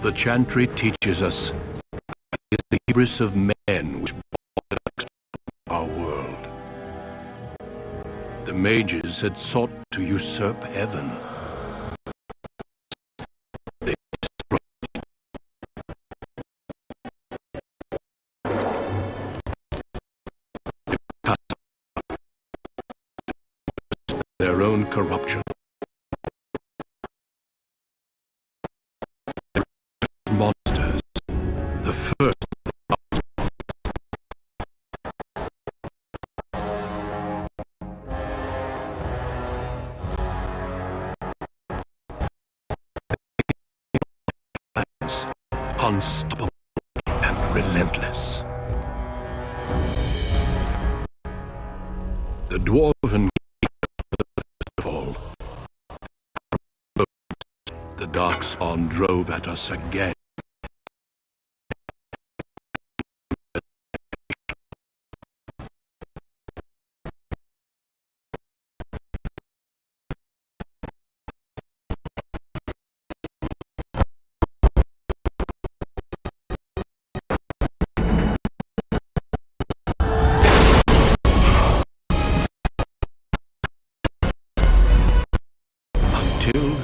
The chantry teaches us that it is the hubris of men which brought our world. The mages had sought to usurp heaven. They destroyed their own corruption. Monsters, the first. Unstoppable and relentless. The dwarven fall. The Darkspawn drove at us again. Until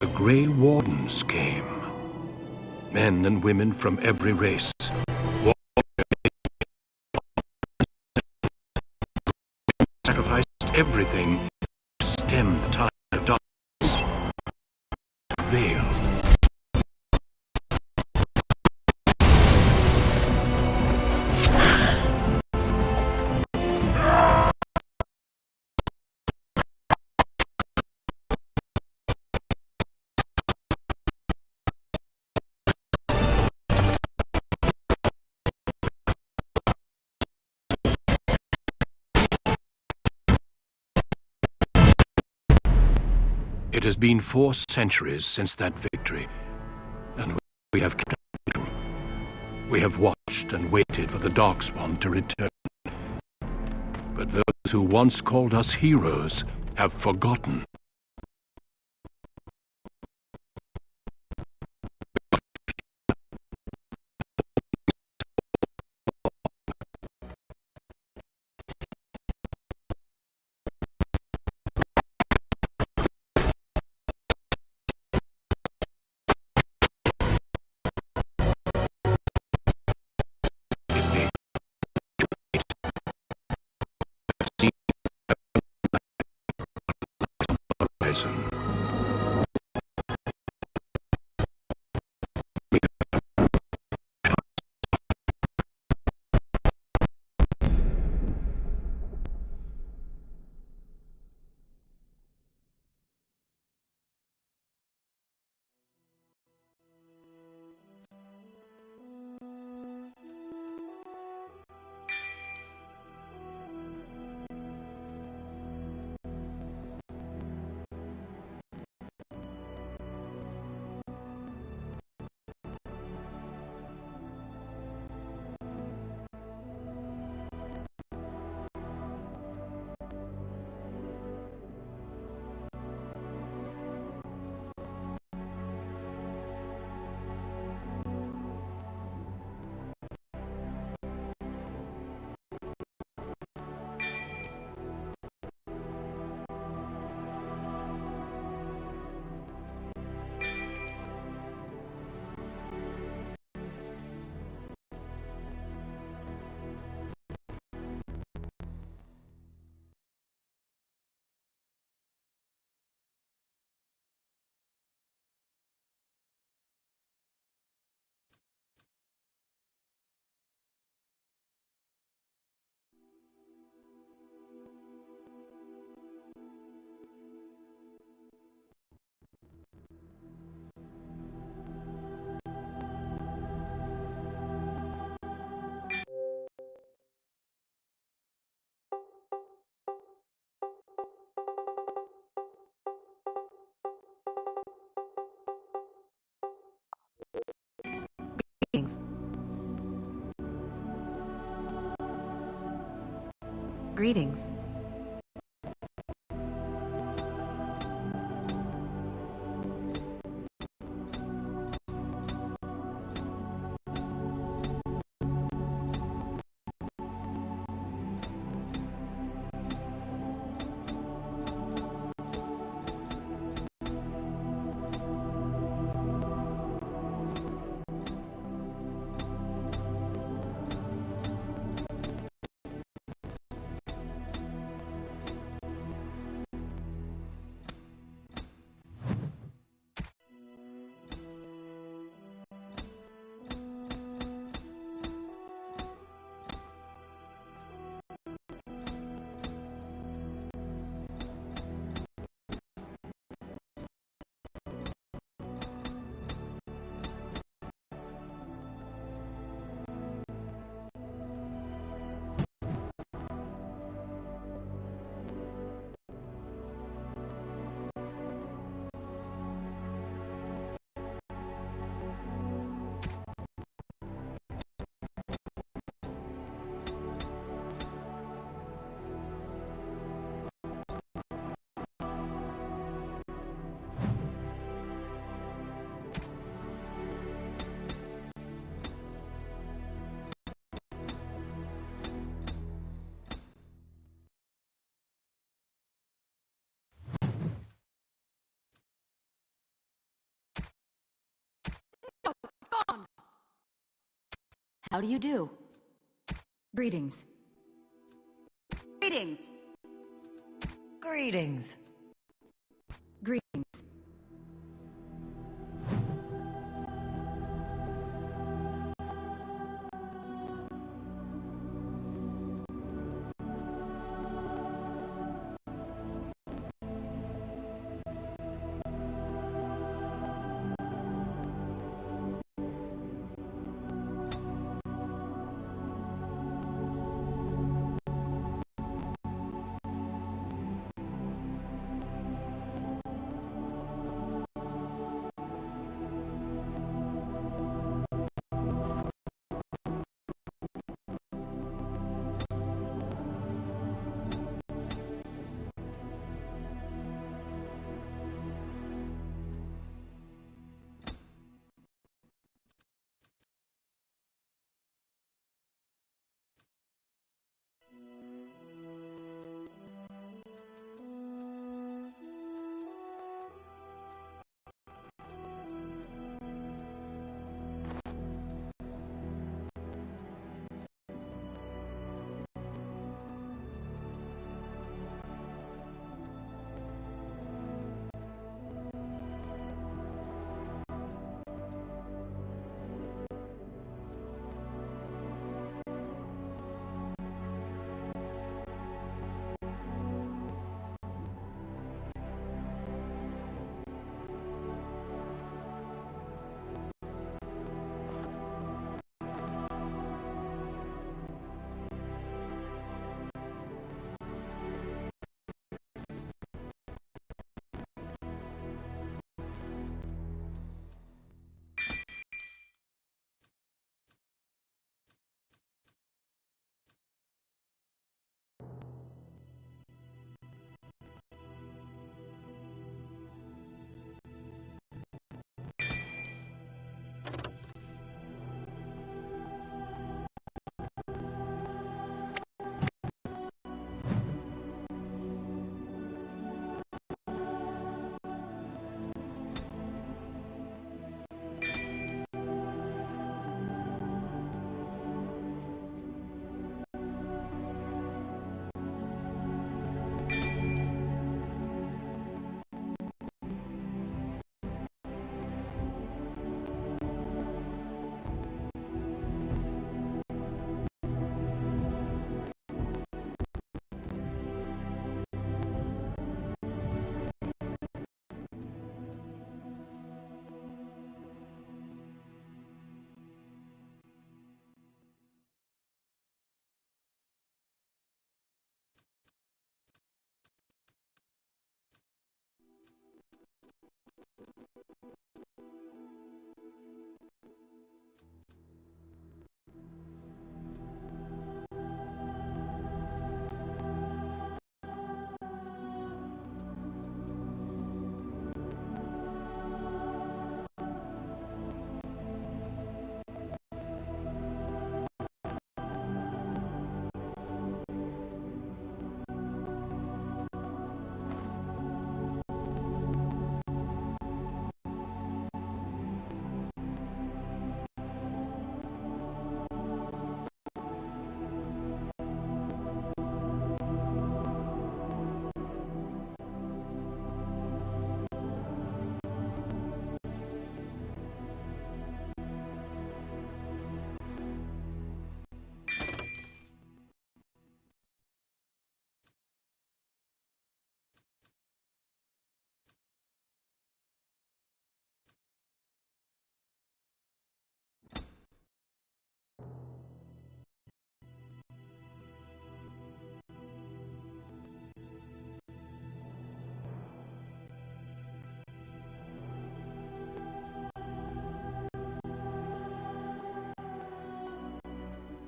the Grey Wardens came. Men and women from every race. Sacrificed everything to stem the tide of darkness. Veiled. It has been 4 centuries since that victory, and we have kept our vigil. We have watched and waited for the Darkspawn to return. But those who once called us heroes have forgotten. Greetings. How do you do? Greetings. Greetings. Greetings. Greetings.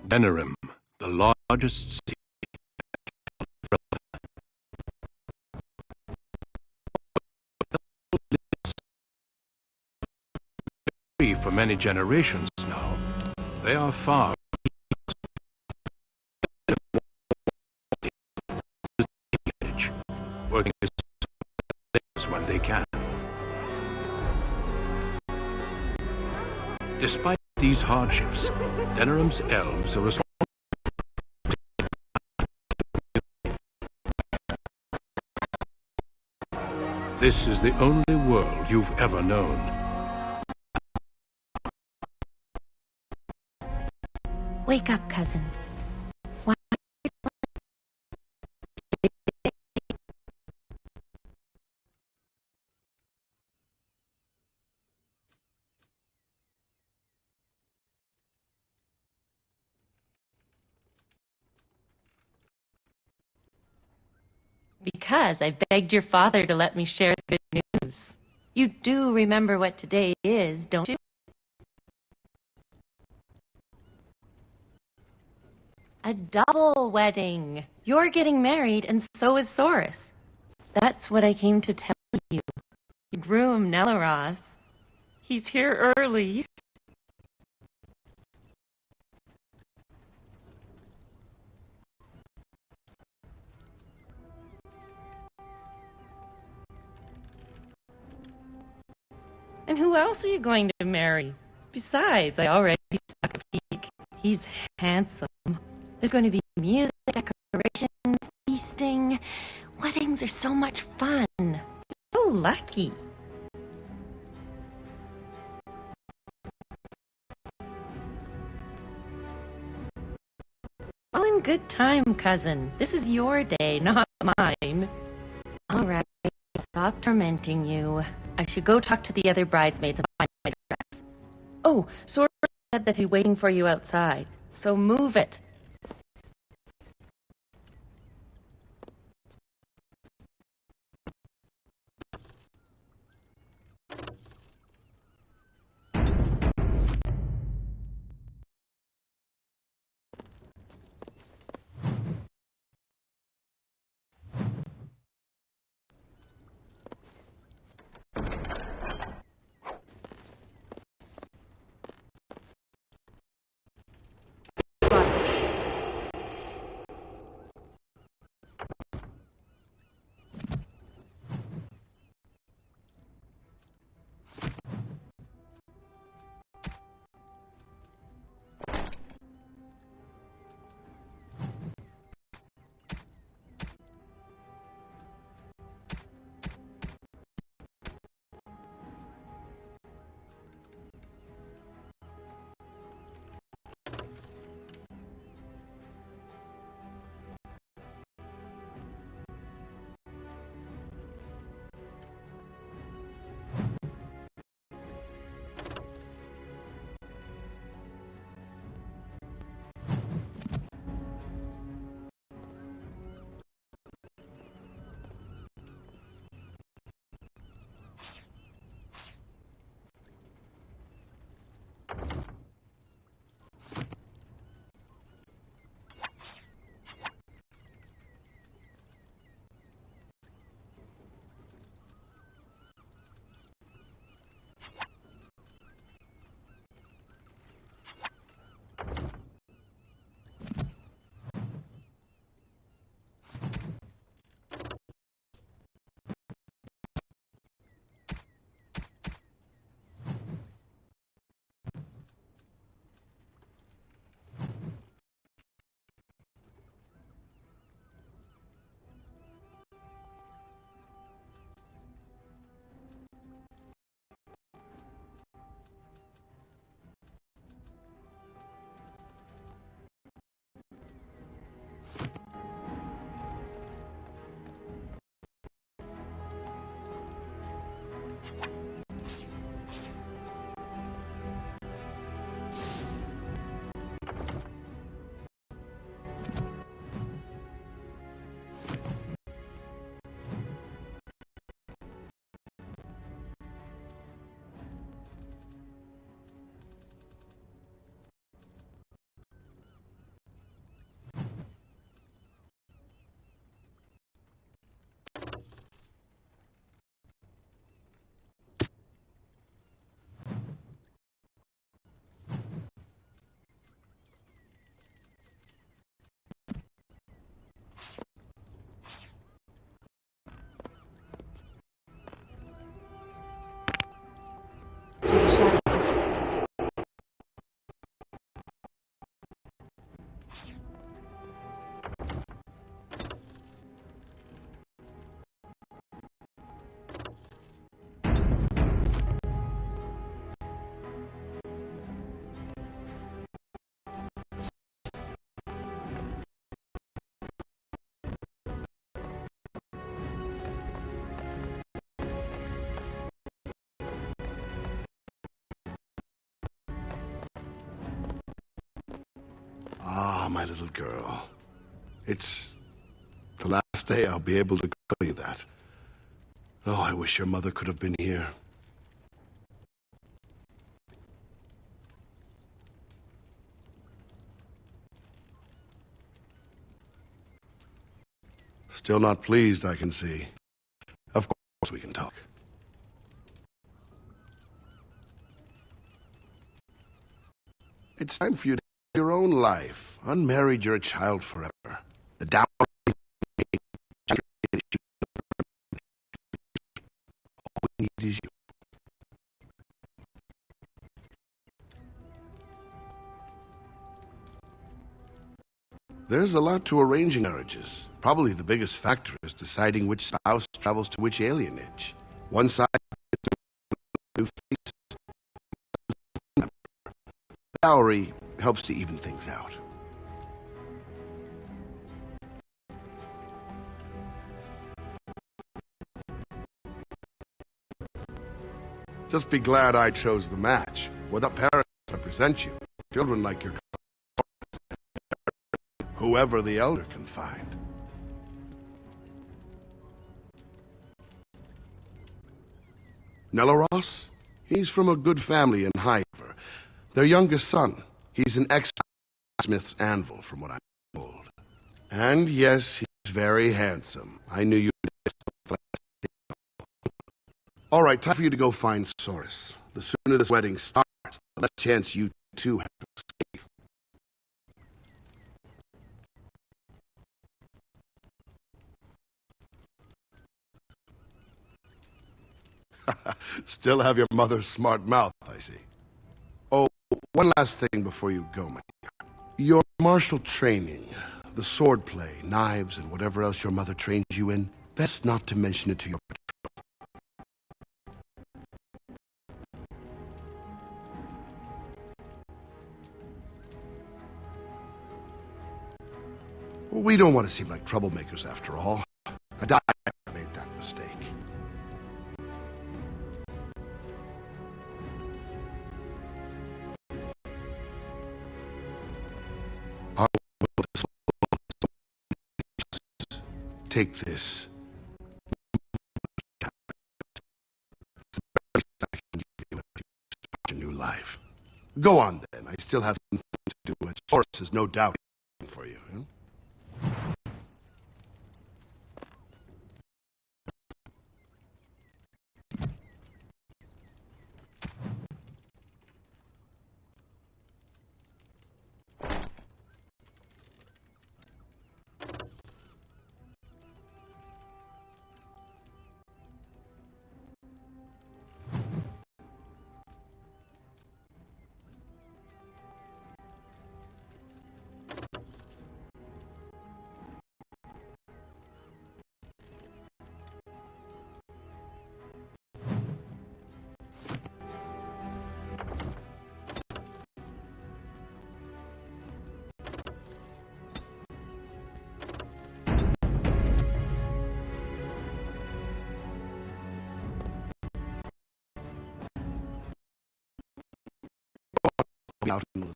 Venerim, the largest city for many generations now. They are far working as when they can. Despite these hardships, Denerim's elves are responsible. This is the only world you've ever known. Wake up, cousin. Why? Because I begged your father to let me share the good news. You do remember what today is, don't you? A double wedding. You're getting married, and so is Saurus. That's what I came to tell you. Your groom, Nelaros. He's here early. And who else are you going to marry? Besides, I already stuck a peek. He's handsome. There's going to be music, decorations, feasting. Weddings are so much fun. So lucky. All in good time, cousin. This is your day, not mine. All right, stop tormenting you. I should go talk to the other bridesmaids and find my dress. Oh, Sora said that he's waiting for you outside, so move it. my little girl. It's the last day I'll be able to call you that. Oh, I wish your mother could have been here. Still not pleased, I can see. Of course we can talk. It's time for you to live your own life. Unmarried, you're a child forever. The down all we need is you. There's a lot to arranging marriages. Probably the biggest factor is deciding which spouse travels to which alienage. One side is new face. The dowry helps to even things out. Just be glad I chose the match. Without parents to represent you, children like your whoever the elder can find. Nelaros? He's from a good family in Hiver. Their youngest son. He's an ex-smith's anvil, from what I'm told. And yes, he's very handsome. I knew you'd... All right, time for you to go find Soris. The sooner this wedding starts, the less chance you two have to escape. Still have your mother's smart mouth, I see. Oh, one last thing before you go, my dear. Your martial training, the swordplay, knives, and whatever else your mother trained you in, best not to mention it to your betrothed. Well, we don't want to seem like troublemakers after all. I made that mistake. Take this. It's the best I can give you to start a new life. Go on then. I still have some things to do, and Source is no doubt for you. Huh? Out in the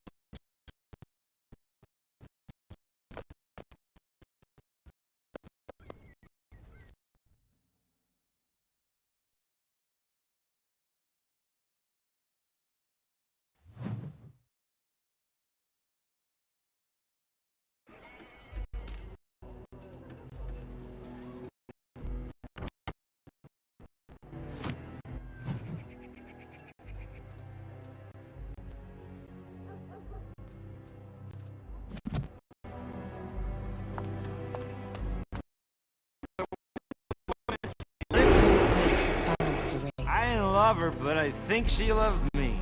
Her, but I think she loved me.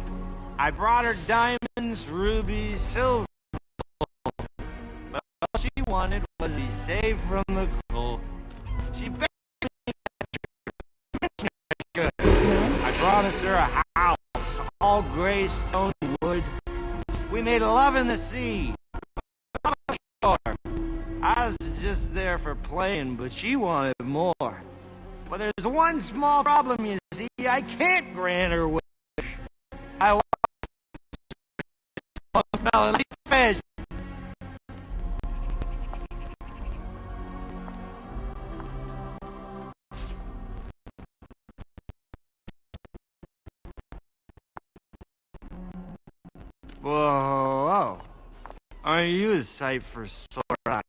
I brought her diamonds, rubies, silver, but all she wanted was to be saved from the cold. She begged me good. I promised her a house, all gray stone wood. We made love in the sea. I was just there for playing, but she wanted more. Well, there's one small problem, you see. I can't grant her wish. I want melon fish. Whoa. Aren't you a sight for sore eyes?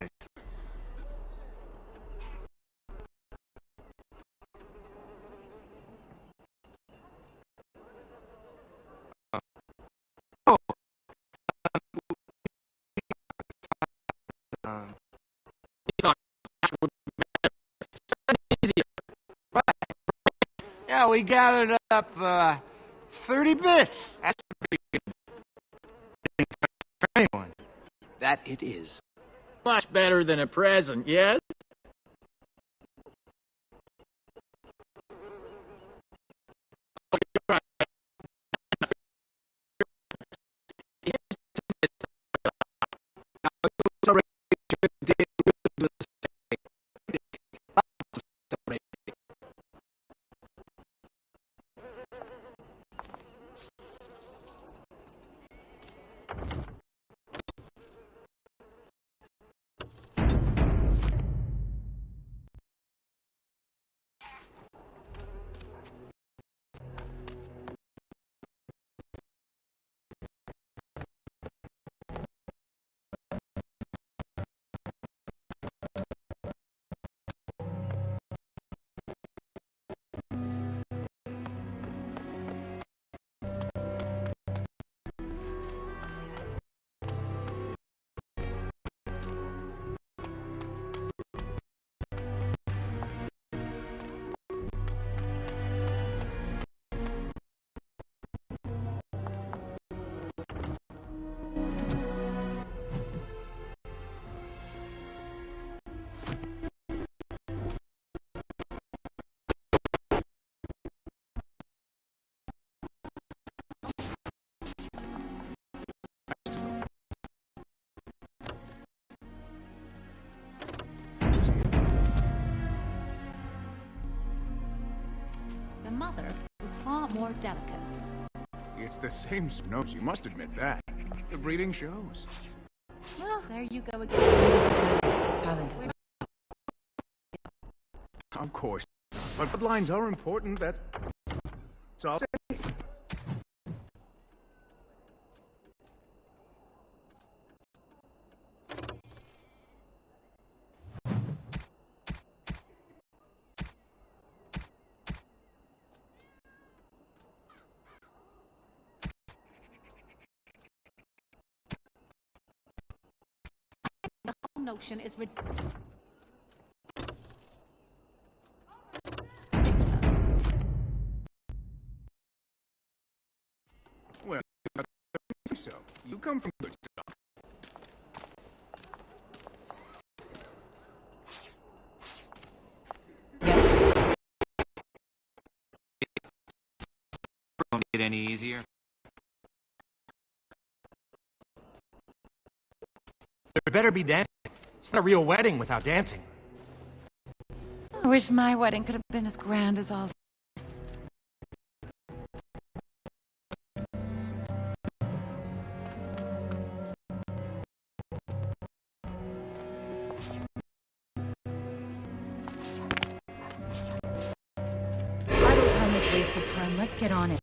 Yeah, we gathered up 30 bits. That's pretty good for anyone. That it is. Much better than a present, yes? The mother is far more delicate. It's the same nose, you must admit that. The breeding shows. Well, there you go again. Silent is Of course. But bloodlines are important, that's all I'll say. The whole notion is ridiculous. Well, so you come from good stock. yes. Won't get any easier. There better be dancing. It's not a real wedding without dancing. I wish my wedding could have been as grand as all this. Idle time is wasted time. Let's get on it.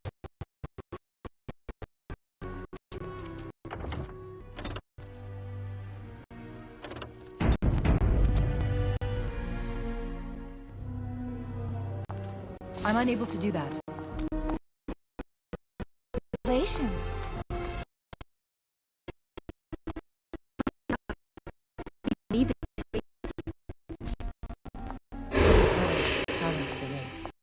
I'm unable to do that. Congratulations. Leave it. Silent as a wraith.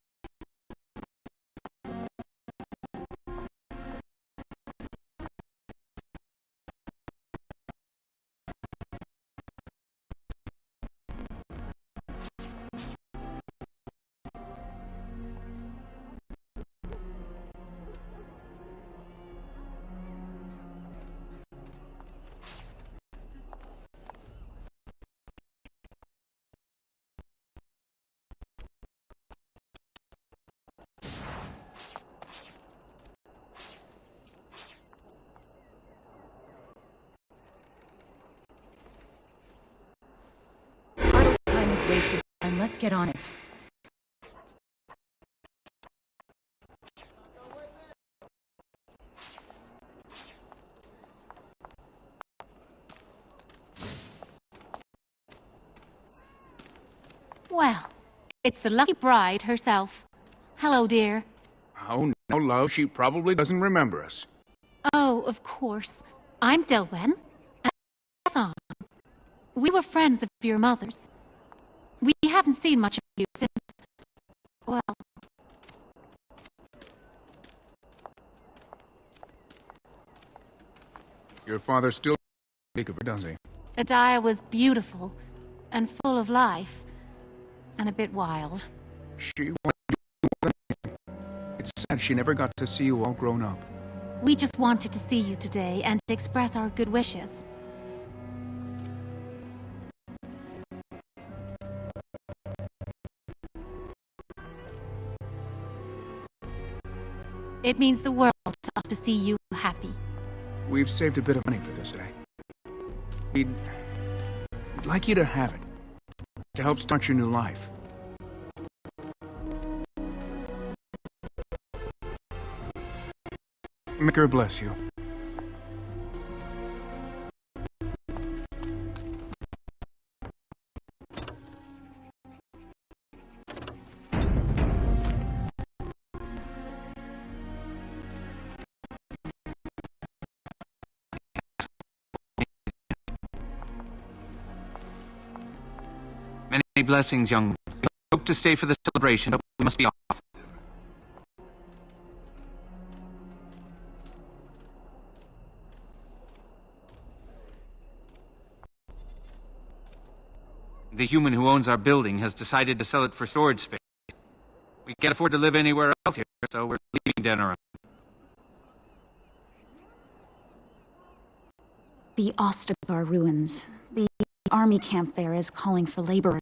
Wasted time. Let's get on it. Well, it's the lucky bride herself. Hello, dear. Oh, no, love, she probably doesn't remember us. Oh, of course. I'm Dilwen. And Thon. We were friends of your mother's. We haven't seen much of you since... well... Your father still speaks of her, does he? Adia was beautiful, and full of life, and a bit wild. She wanted you more than anything. It's sad she never got to see you all grown up. We just wanted to see you today and express our good wishes. It means the world to us to see you happy. We've saved a bit of money for this day. We'd like you to have it, to help start your new life. Make her bless you. Many blessings, young man. We hope to stay for the celebration, but we must be off. The human who owns our building has decided to sell it for storage space. We can't afford to live anywhere else here, so we're leaving Denerim. The Ostagar ruins. The army camp there is calling for laborers.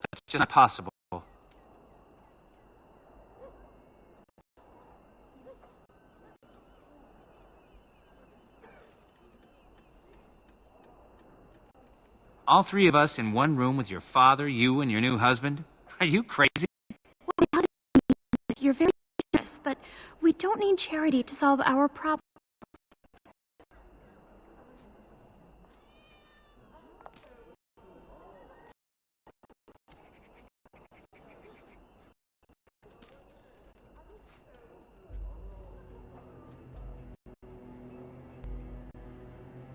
That's just not possible. All three of us in one room with your father, you, and your new husband? Are you crazy? You're very generous, but we don't need charity to solve our problems.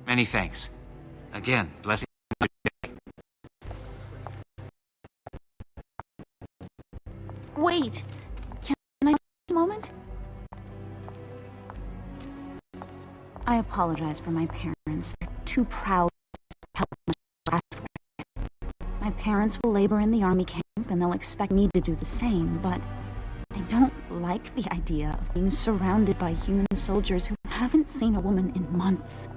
Many thanks. Again, blessing. Wait! Can I have a moment? I apologize for my parents. They're too proud to help much to ask for it. My parents will labor in the army camp, and they'll expect me to do the same, but I don't like the idea of being surrounded by human soldiers who haven't seen a woman in months.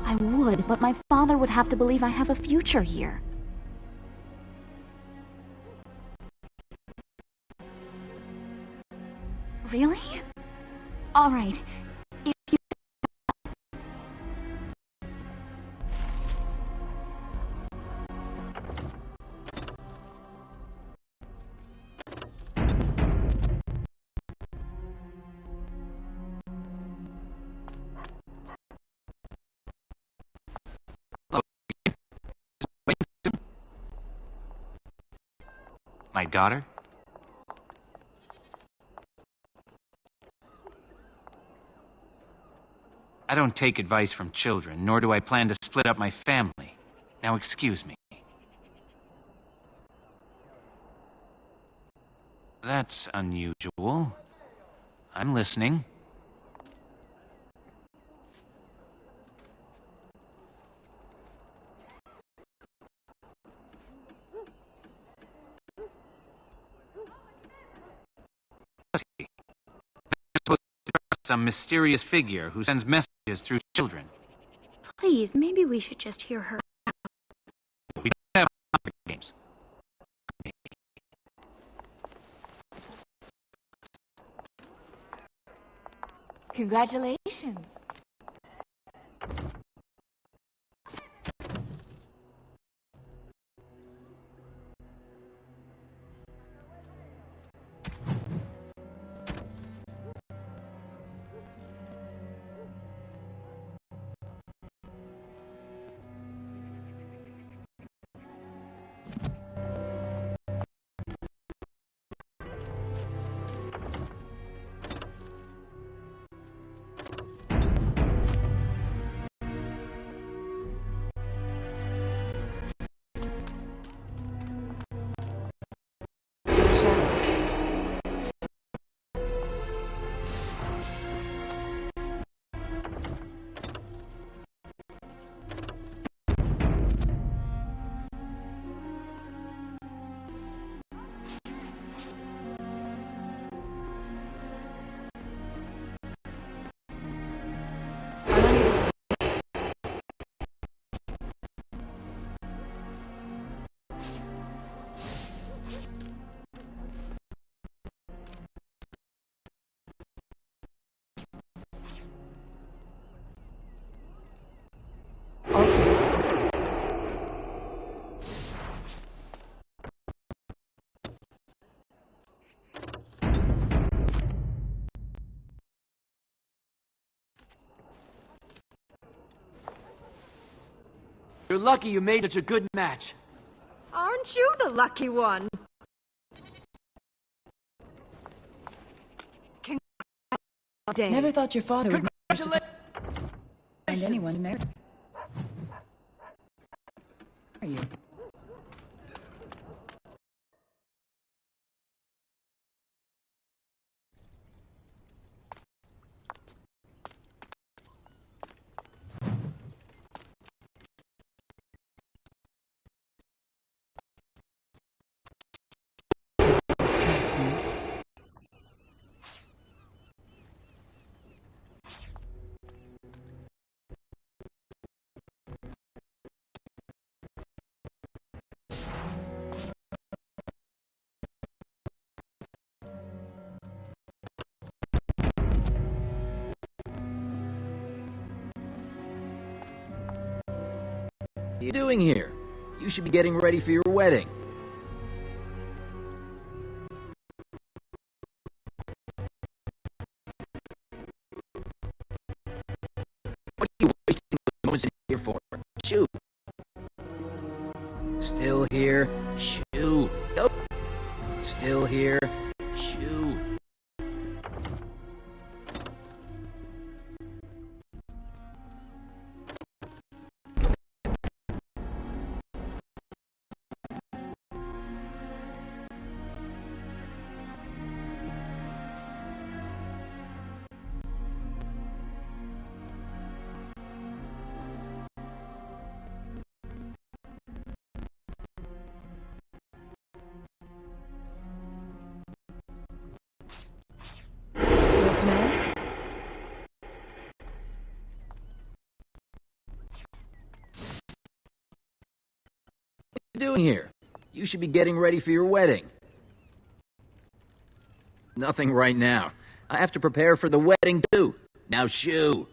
I would, but my father would have to believe I have a future here. Really? All right. If you... My daughter? I don't take advice from children, nor do I plan to split up my family. Now excuse me. That's unusual. I'm listening. Some mysterious figure who sends messages through children. Please, maybe we should just hear her out. We don't have games. Congratulations. You're lucky you made such a good match. Aren't you the lucky one? Never thought your father would Congratulations! find anyone to marry. Are you? What are you doing here? You should be getting ready for your wedding. What are you wasting moments in here for? Shoo! Still here? Shoo! Go! Still here? Shoo! Your command? What are you doing here? You should be getting ready for your wedding. Nothing right now. I have to prepare for the wedding too. Now shoo!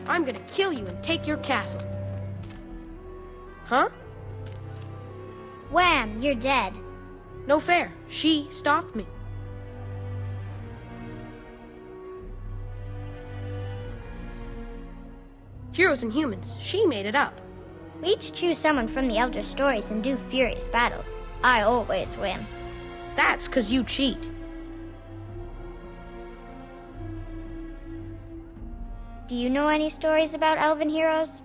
I'm gonna kill you and take your castle. Huh? Wham! You're dead. No fair. She stopped me. Heroes and humans. She made it up. We each choose someone from the Elder Stories and do furious battles. I always win. That's 'cause you cheat. Do you know any stories about elven heroes?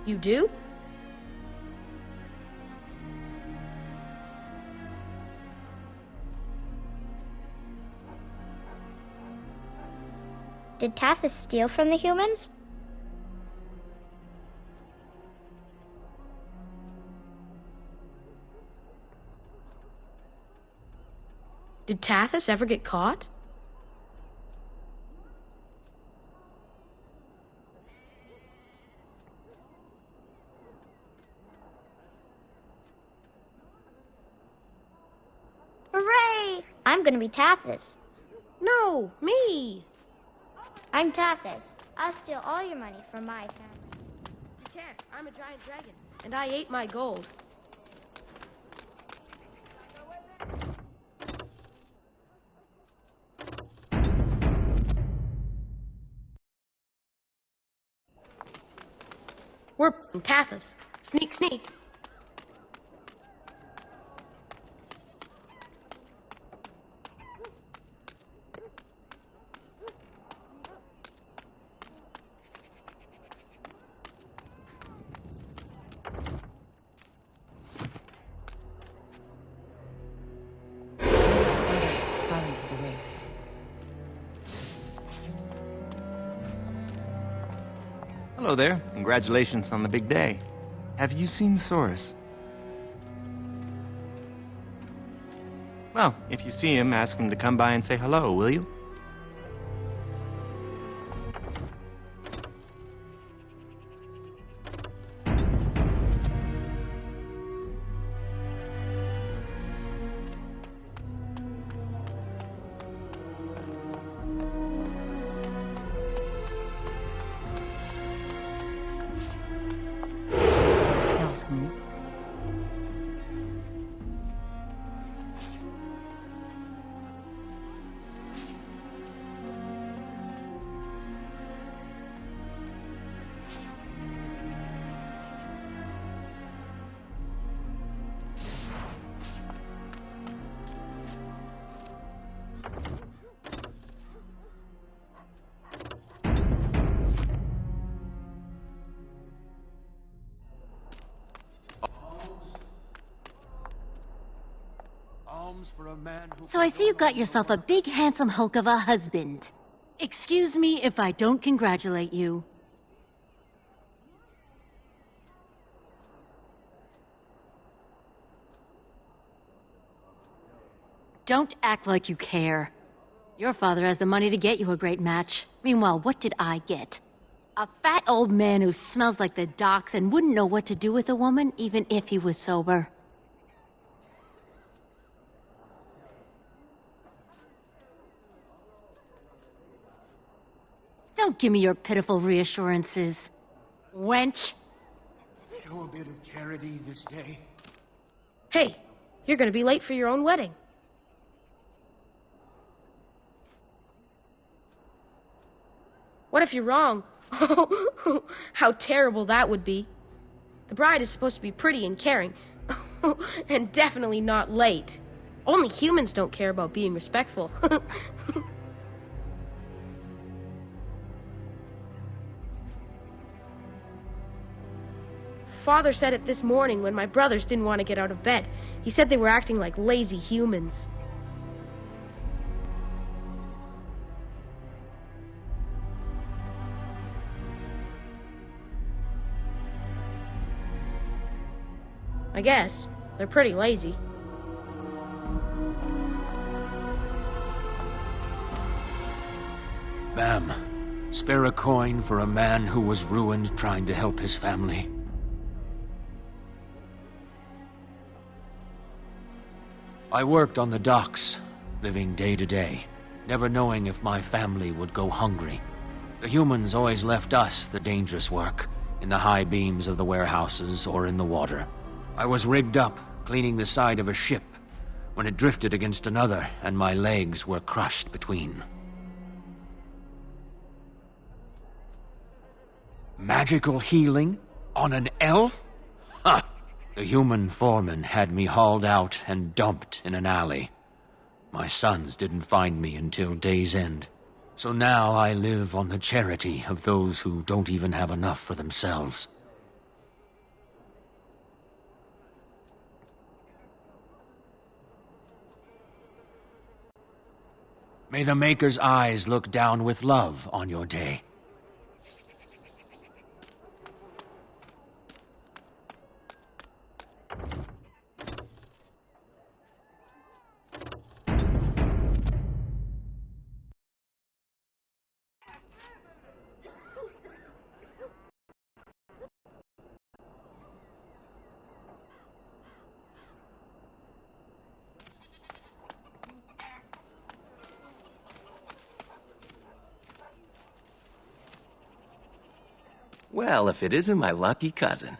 You do? Did Thedas steal from the humans? Did Thedas ever get caught? Hooray! I'm gonna be Thedas. No, me! I'm Thedas. I'll steal all your money from my family. You can't. I'm a giant dragon, and I ate my gold. We're Thedas. Sneak, sneak. Silent as a wraith. Hello there. Congratulations on the big day. Have you seen Saurus? Well, if you see him, ask him to come by and say hello, will you? Stealth, hmm? So I see you got yourself a big handsome hulk of a husband. Excuse me if I don't congratulate you. Don't act like you care. Your father has the money to get you a great match. Meanwhile, what did I get? A fat old man who smells like the docks and wouldn't know what to do with a woman, even if he was sober. Don't give me your pitiful reassurances. Wench. Show a bit of charity this day. Hey, you're gonna be late for your own wedding. What if you're wrong? How terrible that would be. The bride is supposed to be pretty and caring. And definitely not late. Only humans don't care about being respectful. Father said it this morning when my brothers didn't want to get out of bed. He said they were acting like lazy humans. I guess. They're pretty lazy. Ma'am, spare a coin for a man who was ruined trying to help his family. I worked on the docks, living day to day, never knowing if my family would go hungry. The humans always left us the dangerous work, in the high beams of the warehouses or in the water. I was rigged up, cleaning the side of a ship, when it drifted against another and my legs were crushed between. Magical healing? On an elf? Ha! The human foreman had me hauled out and dumped in an alley. My sons didn't find me until day's end. So now I live on the charity of those who don't even have enough for themselves. May the Maker's eyes look down with love on your day. Well, if it isn't my lucky cousin.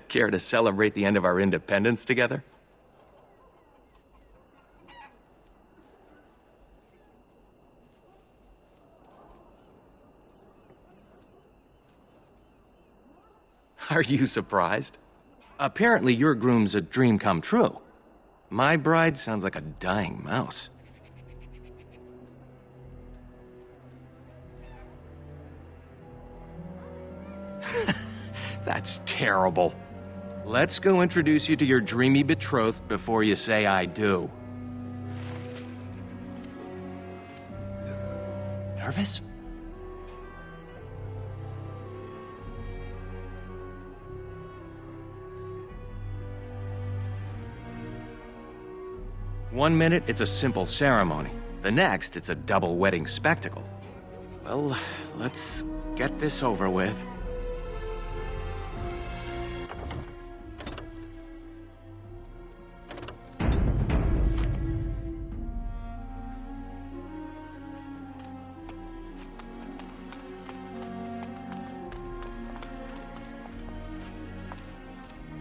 Care to celebrate the end of our independence together? Are you surprised? Apparently your groom's a dream come true. My bride sounds like a dying mouse. That's terrible. Let's go introduce you to your dreamy betrothed before you say I do. Nervous? One minute, it's a simple ceremony. The next, it's a double wedding spectacle. Well, let's get this over with.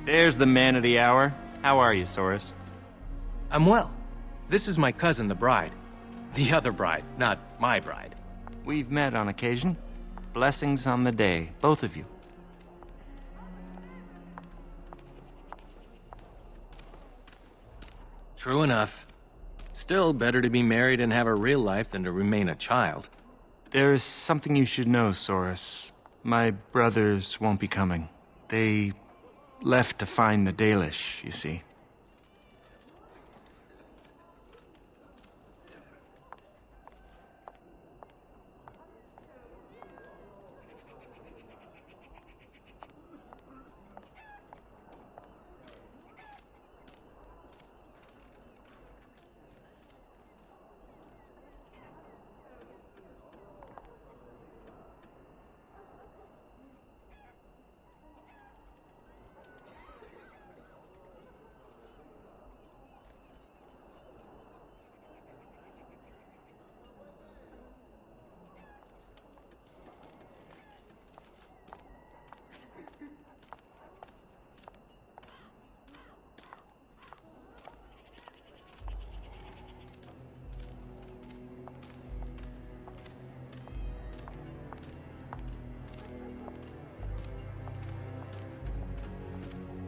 There's the man of the hour. How are you, Soros? I'm well. This is my cousin, the bride. The other bride, not my bride. We've met on occasion. Blessings on the day, both of you. True enough. Still better to be married and have a real life than to remain a child. There is something you should know, Soros. My brothers won't be coming. They left to find the Dalish, you see.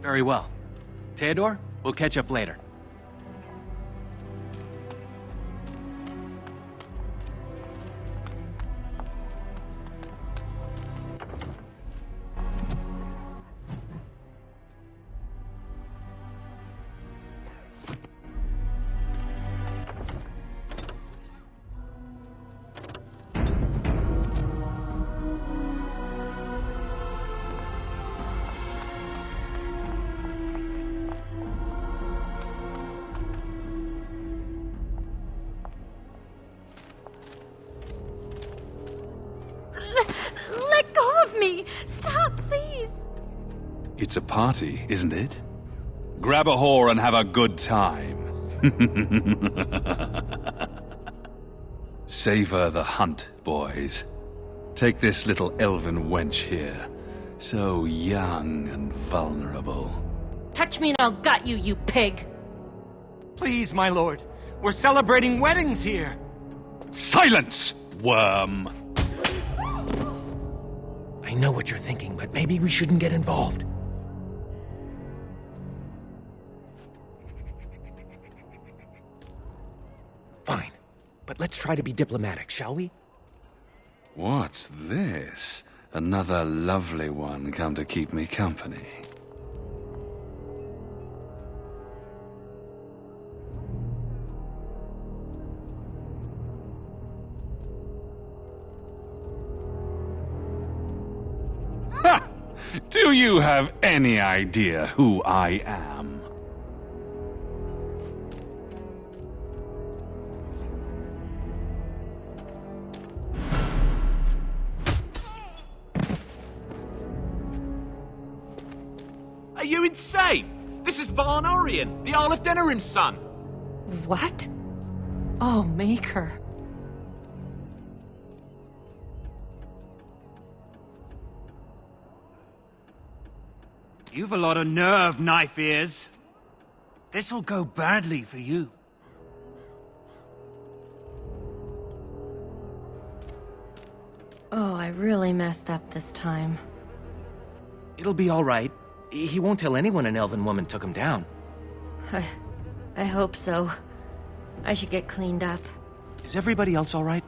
Very well. Theodore, we'll catch up later. Let go of me! Stop, please! It's a party, isn't it? Grab a whore and have a good time. Savor the hunt, boys. Take this little elven wench here. So young and vulnerable. Touch me and I'll gut you, you pig! Please, my lord. We're celebrating weddings here. Silence, worm! I know what you're thinking, but maybe we shouldn't get involved. Fine, but let's try to be diplomatic, shall we? What's this? Another lovely one come to keep me company. Ha! Do you have any idea who I am? Are you insane? This is Varn Orien, the Arl of Denerim's son. What? Oh, Maker. You've a lot of nerve, knife ears. This'll go badly for you. Oh, I really messed up this time. It'll be all right. He won't tell anyone an elven woman took him down. I hope so. I should get cleaned up. Is everybody else all right?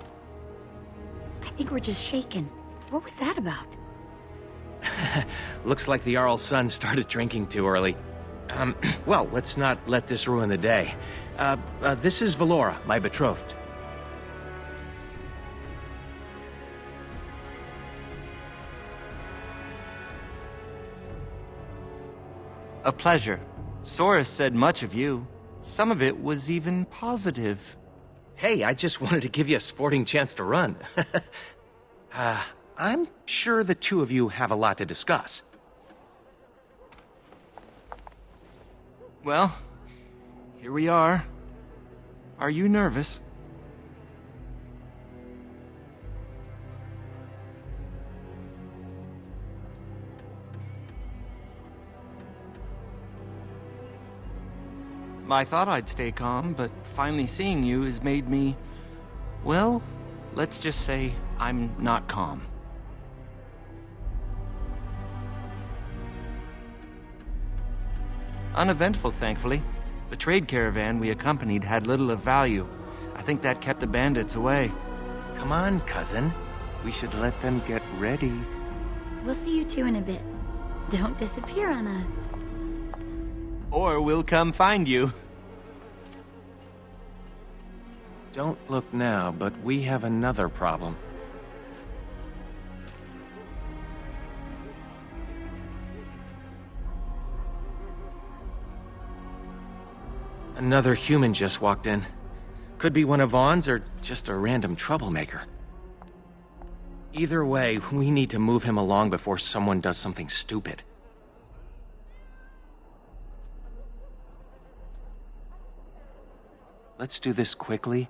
I think we're just shaken. What was that about? Looks like the Jarl's son started drinking too early. Well, let's not let this ruin the day. This is Valora, my betrothed. A pleasure. Soris said much of you. Some of it was even positive. Hey, I just wanted to give you a sporting chance to run. I'm sure the two of you have a lot to discuss. Well, here we are. Are you nervous? I thought I'd stay calm, but finally seeing you has made me... well, let's just say I'm not calm. Uneventful, thankfully. The trade caravan we accompanied had little of value. I think that kept the bandits away. Come on, cousin. We should let them get ready. We'll see you two in a bit. Don't disappear on us. Or we'll come find you. Don't look now, but we have another problem. Another human just walked in. Could be one of Vaughn's or just a random troublemaker. Either way, we need to move him along before someone does something stupid. Let's do this quickly.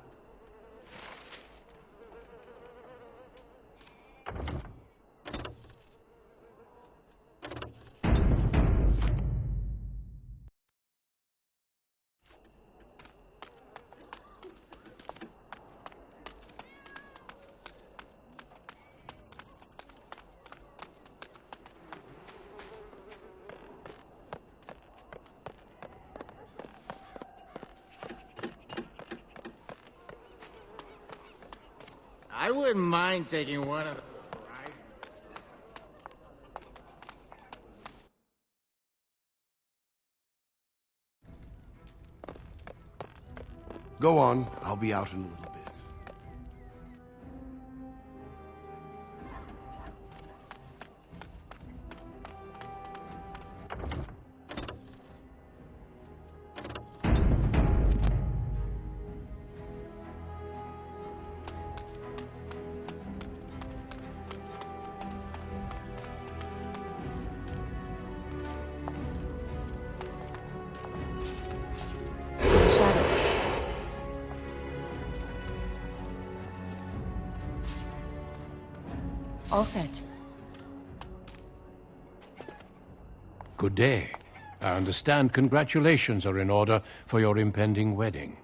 I wouldn't mind taking one of the rides. Go on. I'll be out in a little bit. All set. Good day. I understand congratulations are in order for your impending wedding.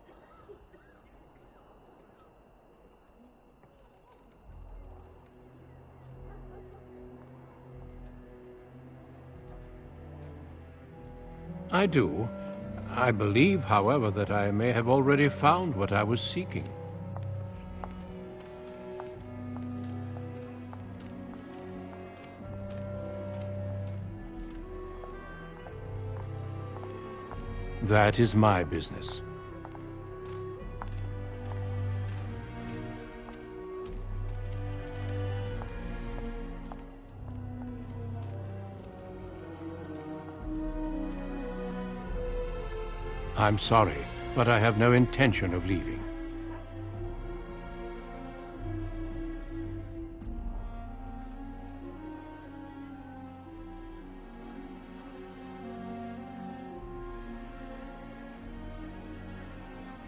I do. I believe, however, that I may have already found what I was seeking. That is my business. I'm sorry, but I have no intention of leaving.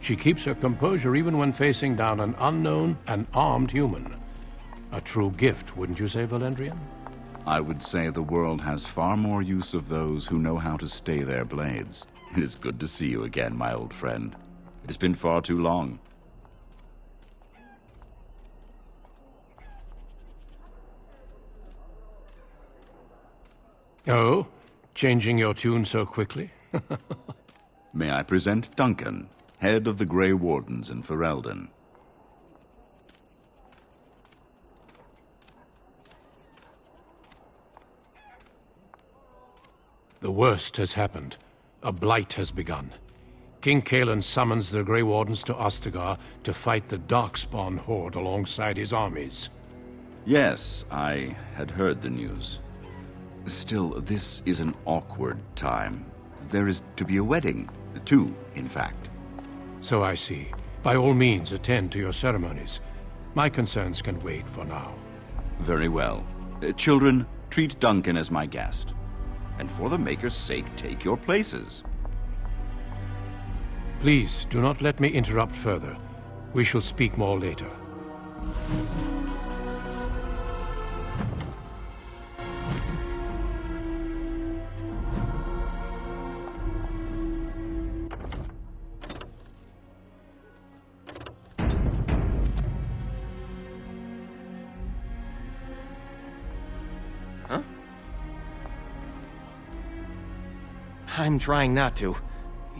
She keeps her composure even when facing down an unknown and armed human. A true gift, wouldn't you say, Valendrian? I would say the world has far more use of those who know how to stay their blades. It is good to see you again, my old friend. It has been far too long. Oh? Changing your tune so quickly? May I present Duncan, head of the Grey Wardens in Ferelden. The worst has happened. A blight has begun. King Cailan summons the Grey Wardens to Ostagar to fight the Darkspawn horde alongside his armies. Yes, I had heard the news. Still, this is an awkward time. There is to be a wedding. Two, in fact. So I see. By all means, attend to your ceremonies. My concerns can wait for now. Very well. Children, treat Duncan as my guest. And for the Maker's sake, take your places. Please, do not let me interrupt further. We shall speak more later. Huh? I'm trying not to.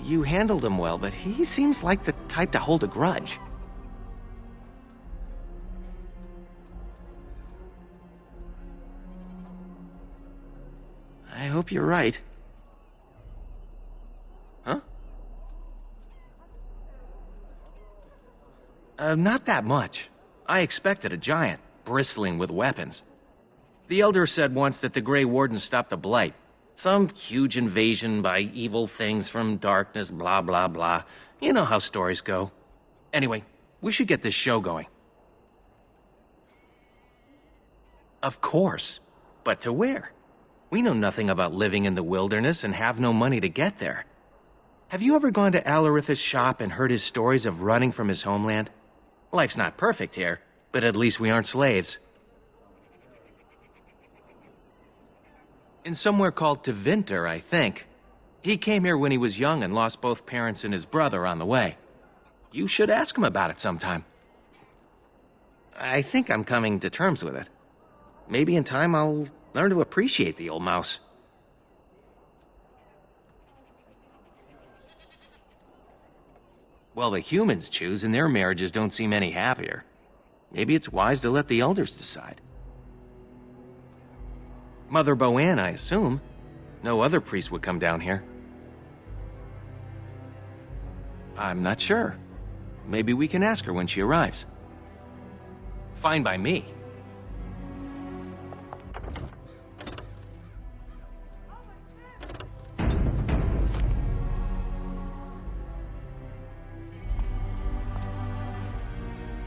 You handled him well, but he seems like the type to hold a grudge. I hope you're right. Huh? Not that much. I expected a giant, bristling with weapons. The Elder said once that the Grey Wardens stopped the Blight. Some huge invasion by evil things from darkness, blah, blah, blah. You know how stories go. Anyway, we should get this show going. Of course. But to where? We know nothing about living in the wilderness and have no money to get there. Have you ever gone to Alarith's shop and heard his stories of running from his homeland? Life's not perfect here, but at least we aren't slaves. In somewhere called Tevinter, I think. He came here when he was young and lost both parents and his brother on the way. You should ask him about it sometime. I think I'm coming to terms with it. Maybe in time I'll learn to appreciate the old mouse. Well, the humans choose and their marriages don't seem any happier. Maybe it's wise to let the elders decide. Mother Boanne, I assume. No other priest would come down here. I'm not sure. Maybe we can ask her when she arrives. Fine by me.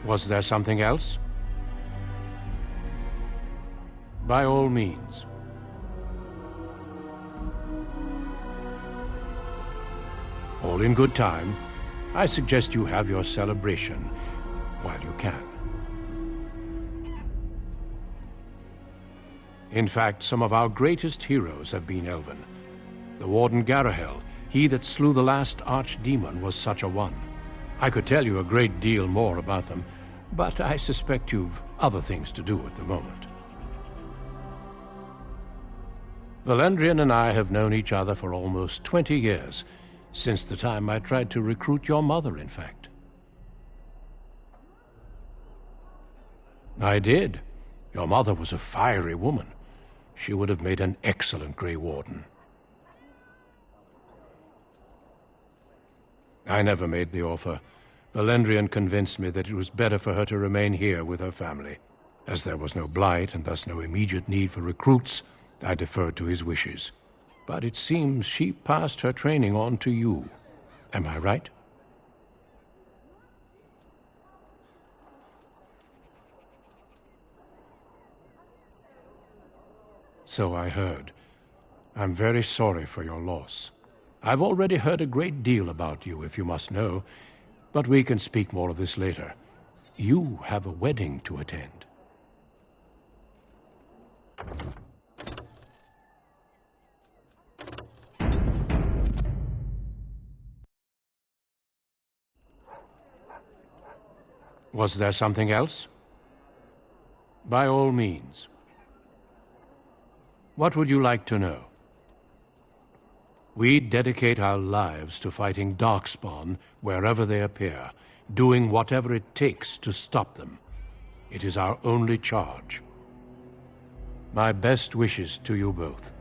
Was there something else? By all means. All in good time. I suggest you have your celebration while you can. In fact, some of our greatest heroes have been Elven. The Warden Garahel, he that slew the last archdemon, was such a one. I could tell you a great deal more about them, but I suspect you've other things to do at the moment. Valendrian and I have known each other for almost 20 years, since the time I tried to recruit your mother, in fact. I did. Your mother was a fiery woman. She would have made an excellent Grey Warden. I never made the offer. Valendrian convinced me that it was better for her to remain here with her family. As there was no blight and thus no immediate need for recruits, I deferred to his wishes. But it seems she passed her training on to you. Am I right? So I heard. I'm very sorry for your loss. I've already heard a great deal about you, if you must know, but we can speak more of this later. You have a wedding to attend. Was there something else? By all means. What would you like to know? We dedicate our lives to fighting Darkspawn wherever they appear, doing whatever it takes to stop them. It is our only charge. My best wishes to you both.